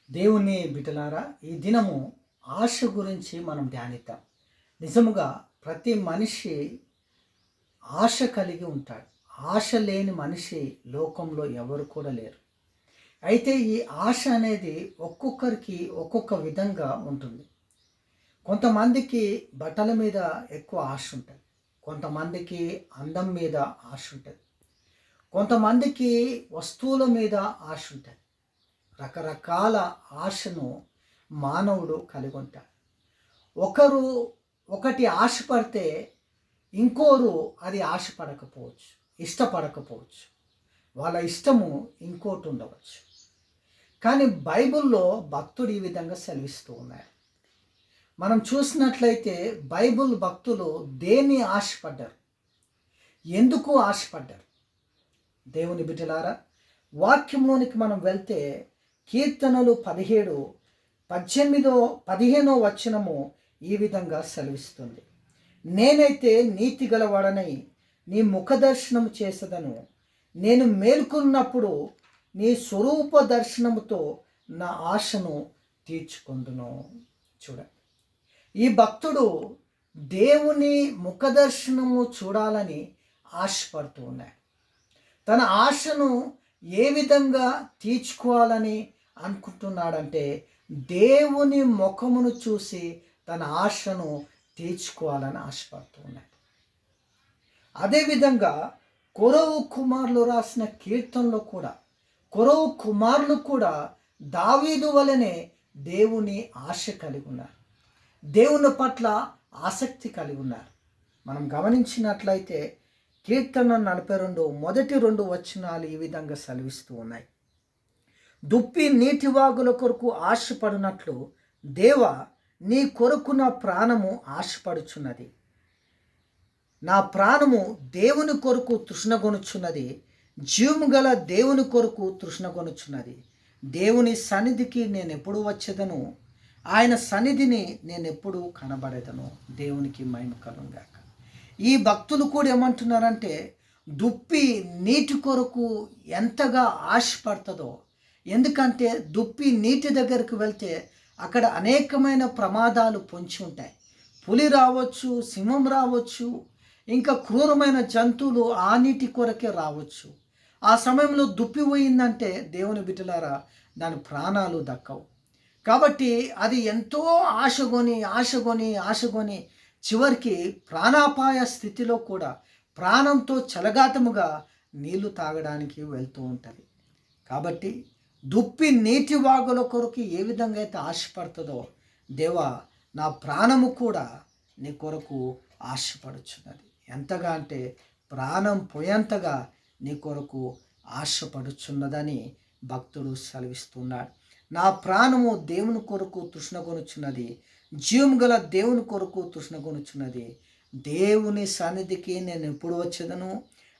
దేవుని బిడ్డలారా, ఈ దినము ఆశ గురించి మనం ధ్యానిద్దాం. నిజముగా ప్రతి మనిషి ఆశ కలిగి ఉంటాడు. ఆశ లేని మనిషి లోకంలో ఎవరు కూడా లేరు. అయితే ఈ ఆశ అనేది ఒక్కొక్కరికి ఒక్కొక్క విధంగా ఉంటుంది. కొంతమందికి బట్టల మీద ఎక్కువ ఆశ ఉంటుంది. కొంతమందికి అందం మీద ఆశ ఉంటుంది. కొంతమందికి వస్తువుల మీద ఆశ ఉంటుంది. రకరకాల ఆశను మానవుడు కలిగి ఉంటాడు. ఒకరు ఒకటి ఆశపడితే ఇంకోరు అది ఆశపడకపోవచ్చు, ఇష్టపడకపోవచ్చు. వాళ్ళ ఇష్టము ఇంకోటి ఉండవచ్చు. కానీ బైబిల్లో భక్తుడు ఈ విధంగా సెలవిస్తూ ఉన్నారు. మనం చూసినట్లయితే బైబిల్ భక్తులు దేన్ని ఆశపడ్డారు, ఎందుకు ఆశపడ్డారు? దేవుని బిడ్డలారా, వాక్యంలోనికి మనం వెళ్తే కీర్తనలు 17:15 వచనము ఈ విధంగా సెలవిస్తుంది. నేనైతే నీతి గలవాడనై నీ ముఖదర్శనము చేసదను. నేను మేల్కొన్నప్పుడు నీ స్వరూప దర్శనముతో నా ఆశను తీర్చుకొందును. చూడండి, ఈ భక్తుడు దేవుని ముఖదర్శనము చూడాలని ఆశపడుతూ ఉన్నాడు. తన ఆశను ఏ విధంగా తీర్చుకోవాలని అనుకుంటున్నాడంటే దేవుని ముఖమును చూసి తన ఆశను తీర్చుకోవాలని ఆశపడుతూ ఉన్నాడు. అదేవిధంగా కొరవు కుమారులు రాసిన కీర్తనలో కూడా కొరవు కుమారులు కూడా దావీదు వలనే దేవుని ఆశ కలిగి ఉన్నారు. దేవుని పట్ల ఆసక్తి కలిగి ఉన్నారు. మనం గమనించినట్లయితే కీర్తన 42 మొదటి 2 వచనాలు ఈ విధంగా సెలవిస్తూ ఉన్నాయి. దుప్పి నీటివాగుల కొరకు ఆశపడినట్లు దేవా, నీ కొరకు నా ప్రాణము ఆశపడుచున్నది. నా ప్రాణము దేవుని కొరకు తృష్ణగొనుచున్నది. జీవము గల దేవుని కొరకు తృష్ణగొనుచున్నది. దేవుని సన్నిధికి నేను ఎప్పుడు వచ్చేదను, ఆయన సన్నిధిని నేను ఎప్పుడు కనబడేదను. దేవునికి మహిమ కలుగుగాక. ఈ భక్తులు కూడా ఏమంటున్నారంటే దుప్పి నీటి కొరకు ఎంతగా ఆశపడుతుందో, ఎందుకంటే దుప్పి నీటి దగ్గరికి వెళ్తే అక్కడ అనేకమైన ప్రమాదాలు పొంచి ఉంటాయి. పులి రావచ్చు, సింహం రావచ్చు, ఇంకా క్రూరమైన జంతువులు ఆ నీటి కొరకే రావచ్చు. ఆ సమయంలో దుప్పి పోయిందంటే దేవుని బిడ్డలారా, దాని ప్రాణాలు దక్కవు. కాబట్టి అది ఎంతో ఆశగొని చివరికి ప్రాణాపాయ స్థితిలో కూడా ప్రాణంతో చెలగాటముగా నీళ్లు తాగడానికి వెళ్తూ ఉంటుంది. కాబట్టి దుప్పి నీటి వాగుల కొరకు ఏ విధంగా అయితే ఆశపడుతుందో, దేవా, నా ప్రాణము కూడా నీ కొరకు ఆశపడుచున్నది. ఎంతగా అంటే ప్రాణం పోయేంతగా నీ కొరకు ఆశపడుచున్నదని భక్తుడు సెలవిస్తున్నాడు. నా ప్రాణము దేవుని కొరకు తృష్ణగొనుచున్నది. జీవం గల దేవుని కొరకు తృష్ణగొనుచున్నది. దేవుని సన్నిధికి నేను ఎప్పుడు వచ్చేదను,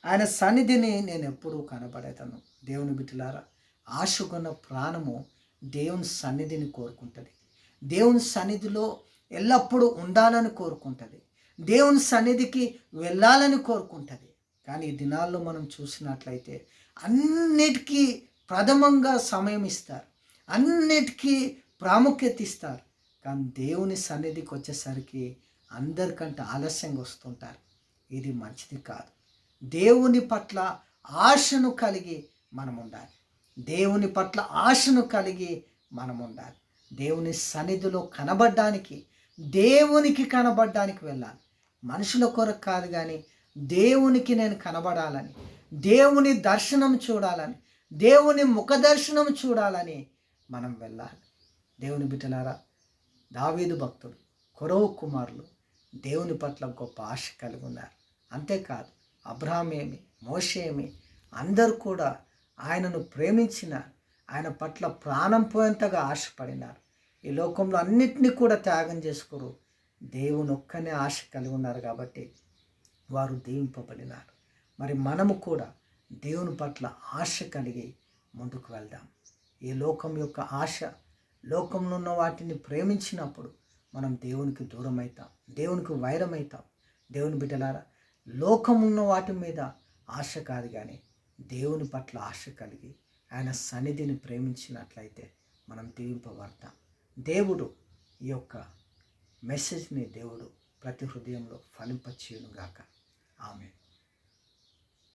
ఆయన సన్నిధిని నేను ఎప్పుడు కనబడేదను. దేవుని బిడ్డలారా, ఆశగొన్న ప్రాణము దేవుని సన్నిధిని కోరుకుంటుంది. దేవుని సన్నిధిలో ఎల్లప్పుడూ ఉండాలని కోరుకుంటుంది. దేవుని సన్నిధికి వెళ్ళాలని కోరుకుంటుంది. కానీ ఈ దినాల్లో మనం చూసినట్లయితే అన్నిటికీ ప్రథమంగా సమయం ఇస్తారు, అన్నిటికీ ప్రాముఖ్యత ఇస్తారు. కానీ దేవుని సన్నిధికి వచ్చేసరికి అందరికంటే ఆలస్యంగా వస్తుంటారు. ఇది మంచిది కాదు. దేవుని పట్ల ఆశను కలిగి మనం ఉండాలి. దేవుని పట్ల ఆశను కలిగి మనం ఉండాలి. దేవుని సన్నిధిలో కనబడ్డానికి, దేవునికి కనబడ్డానికి వెళ్ళాలి. మనుషుల కొరకు కాదు, కానీ దేవునికి నేను కనబడాలని, దేవుని దర్శనం చూడాలని, దేవుని ముఖ దర్శనం చూడాలని మనం వెళ్ళాలి. దేవుని బిడ్డలారా, దావీదు భక్తుడు, కొరవు కుమారులు దేవుని పట్ల గొప్ప ఆశ కలిగి ఉన్నారు. అంతేకాదు, అబ్రహాం ఏమి, మోషే ఏమి, అందరూ కూడా ఆయనను ప్రేమించినారు. ఆయన పట్ల ప్రాణం పోయేంతగా ఆశపడినారు. ఈ లోకంలో అన్నిటినీ కూడా త్యాగం చేసుకోరు. దేవుని ఒక్కనే ఆశ కలిగి ఉన్నారు కాబట్టి వారు దీవింపబడినారు. మరి మనము కూడా దేవుని పట్ల ఆశ కలిగి ముందుకు వెళ్దాం. ఈ లోకం యొక్క ఆశ, లోకంలో ఉన్న వాటిని ప్రేమించినప్పుడు మనం దేవునికి దూరం అవుతాం, దేవునికి వైరం అవుతాం. దేవుని బిడ్డలారా, లోకం ఉన్న వాటి మీద ఆశ కాదు, కానీ దేవుని పట్ల ఆశ కలిగి ఆయన సన్నిధిని ప్రేమించినట్లయితే మనం దీవింపబడతాం. దేవుడు ఈ యొక్క మెసేజ్ని దేవుడు ప్రతి హృదయంలో ఫలింపచేయునుగాక. ఆమేన్.